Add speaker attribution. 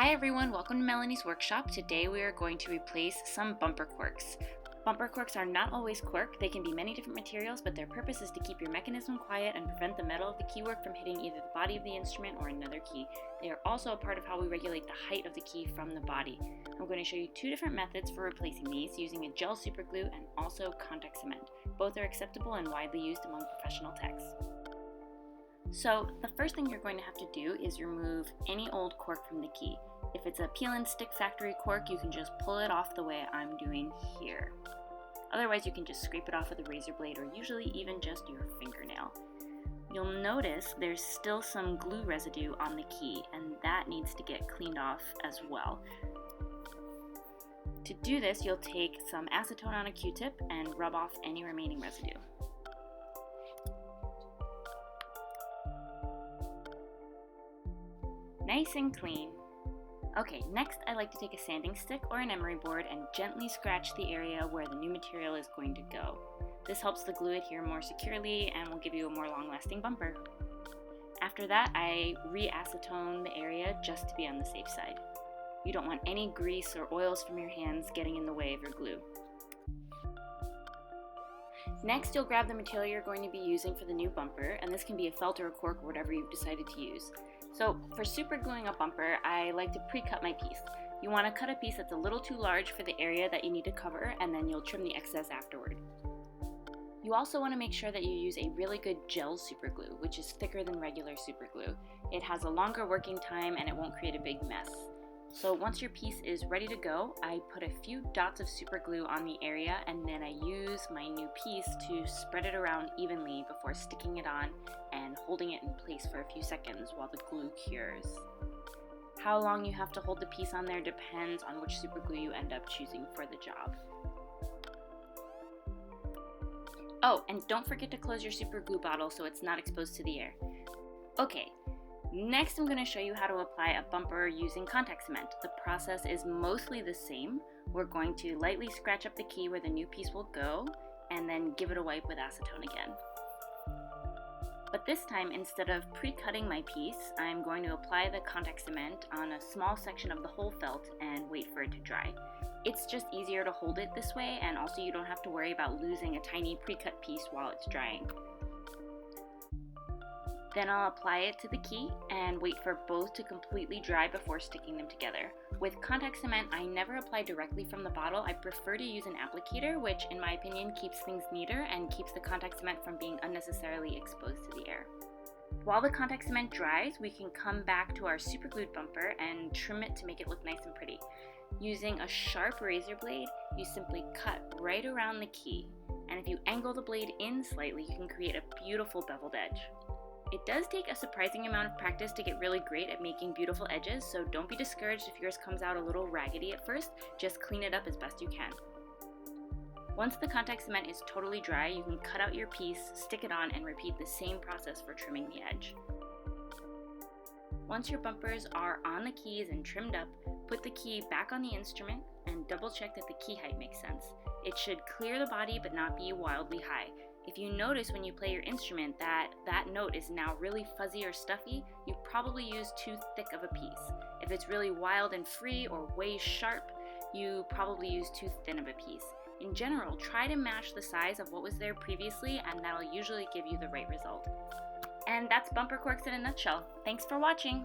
Speaker 1: Hi everyone, welcome to Melanie's workshop. Today we are going to replace some bumper corks. Bumper corks are not always cork. They can be many different materials, but their purpose is to keep your mechanism quiet and prevent the metal of the keywork from hitting either the body of the instrument or another key. They are also a part of how we regulate the height of the key from the body. I'm going to show you two different methods for replacing these using a gel superglue and also contact cement. Both are acceptable and widely used among professional techs. So the first thing you're going to have to do is remove any old cork from the key. If it's a peel and stick factory cork, you can just pull it off the way I'm doing here. Otherwise, you can just scrape it off with a razor blade or usually even just your fingernail. You'll notice there's still some glue residue on the key, and that needs to get cleaned off as well. To do this, you'll take some acetone on a Q-tip and rub off any remaining residue. Nice and clean. Okay, next I like to take a sanding stick or an emery board and gently scratch the area where the new material is going to go. This helps the glue adhere more securely and will give you a more long-lasting bumper. After that, I re-acetone the area just to be on the safe side. You don't want any grease or oils from your hands getting in the way of your glue. Next, you'll grab the material you're going to be using for the new bumper, and this can be a felt or a cork or whatever you've decided to use. So for super gluing a bumper, I like to pre-cut my piece. You want to cut a piece that's a little too large for the area that you need to cover, and then you'll trim the excess afterward. You also want to make sure that you use a really good gel superglue, which is thicker than regular superglue. It has a longer working time and it won't create a big mess. So once your piece is ready to go, I put a few dots of superglue on the area and then I use my new piece to spread it around evenly before sticking it on and holding it in place for a few seconds while the glue cures. How long you have to hold the piece on there depends on which superglue you end up choosing for the job. Oh, and don't forget to close your superglue bottle so it's not exposed to the air. Okay. Next, I'm going to show you how to apply a bumper using contact cement. The process is mostly the same. We're going to lightly scratch up the key where the new piece will go, and then give it a wipe with acetone again. But this time, instead of pre-cutting my piece, I'm going to apply the contact cement on a small section of the whole felt and wait for it to dry. It's just easier to hold it this way, and also you don't have to worry about losing a tiny pre-cut piece while it's drying. Then I'll apply it to the key and wait for both to completely dry before sticking them together. With contact cement, I never apply directly from the bottle. I prefer to use an applicator, which in my opinion keeps things neater and keeps the contact cement from being unnecessarily exposed to the air. While the contact cement dries, we can come back to our superglued bumper and trim it to make it look nice and pretty. Using a sharp razor blade, you simply cut right around the key, and if you angle the blade in slightly, you can create a beautiful beveled edge. It does take a surprising amount of practice to get really great at making beautiful edges, so don't be discouraged if yours comes out a little raggedy at first. Just clean it up as best you can. Once the contact cement is totally dry, you can cut out your piece, stick it on, and repeat the same process for trimming the edge. Once your bumpers are on the keys and trimmed up, put the key back on the instrument and double check that the key height makes sense. It should clear the body but not be wildly high. If you notice when you play your instrument that note is now really fuzzy or stuffy, you probably used too thick of a piece. If it's really wild and free or way sharp, you probably used too thin of a piece. In general, try to match the size of what was there previously, and that'll usually give you the right result. And that's bumper corks in a nutshell. Thanks for watching!